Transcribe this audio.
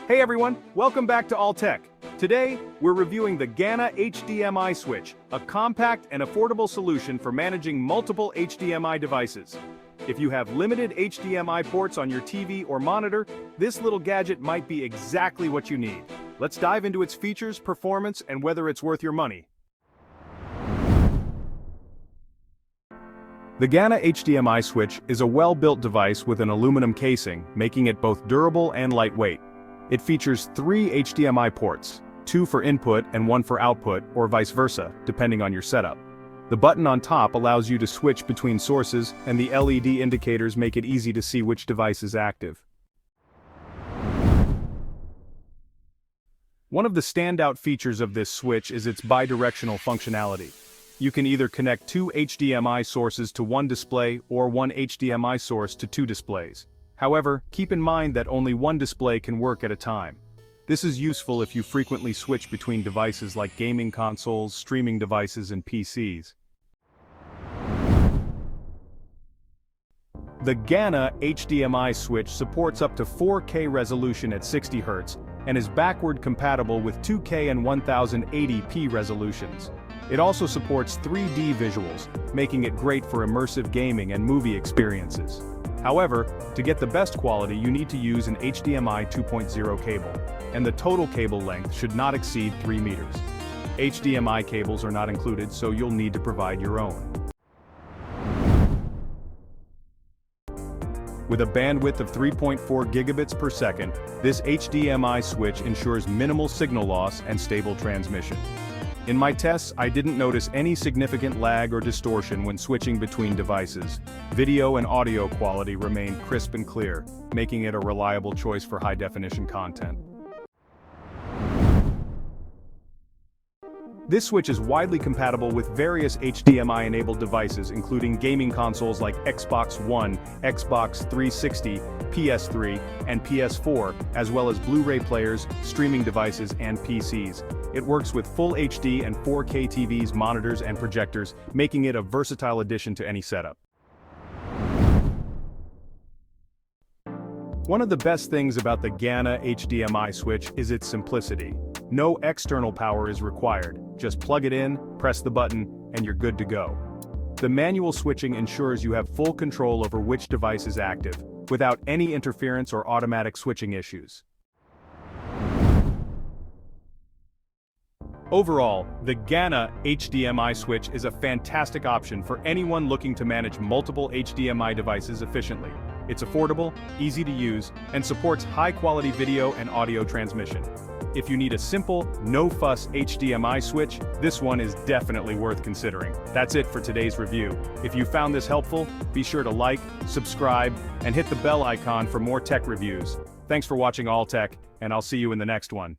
Hey everyone, welcome back to Alltech. Today, we're reviewing the GANA HDMI Switch, a compact and affordable solution for managing multiple HDMI devices. If you have limited HDMI ports on your TV or monitor, this little gadget might be exactly what you need. Let's dive into its features, performance, and whether it's worth your money. The GANA HDMI Switch is a well-built device with an aluminum casing, making it both durable and lightweight. It features 3 HDMI ports, 2 for input and 1 for output, or vice versa, depending on your setup. The button on top allows you to switch between sources, and the LED indicators make it easy to see which device is active. One of the standout features of this switch is its bidirectional functionality. You can either connect 2 HDMI sources to one display or 1 HDMI source to 2 displays. However, keep in mind that only one display can work at a time. This is useful if you frequently switch between devices like gaming consoles, streaming devices, and PCs. The GANA HDMI Switch supports up to 4K resolution at 60 Hz and is backward compatible with 2K and 1080p resolutions. It also supports 3D visuals, making it great for immersive gaming and movie experiences. However, to get the best quality you need to use an HDMI 2.0 cable, and the total cable length should not exceed 3 meters. HDMI cables are not included, so you'll need to provide your own. With a bandwidth of 3.4 gigabits per second, this HDMI switch ensures minimal signal loss and stable transmission. In my tests, I didn't notice any significant lag or distortion when switching between devices. Video and audio quality remained crisp and clear, making it a reliable choice for high-definition content. This switch is widely compatible with various HDMI-enabled devices, including gaming consoles like Xbox One, Xbox 360, PS3, and PS4, as well as Blu-ray players, streaming devices, and PCs. It works with full HD and 4K TVs, monitors, and projectors, making it a versatile addition to any setup. One of the best things about the GANA HDMI Switch is its simplicity. No external power is required. Just plug it in, press the button, and you're good to go. The manual switching ensures you have full control over which device is active, without any interference or automatic switching issues. Overall, the GANA HDMI Switch is a fantastic option for anyone looking to manage multiple HDMI devices efficiently. It's affordable, easy to use, and supports high-quality video and audio transmission. If you need a simple, no-fuss HDMI switch, this one is definitely worth considering. That's it for today's review. If you found this helpful, be sure to like, subscribe, and hit the bell icon for more tech reviews. Thanks for watching Alltech, and I'll see you in the next one.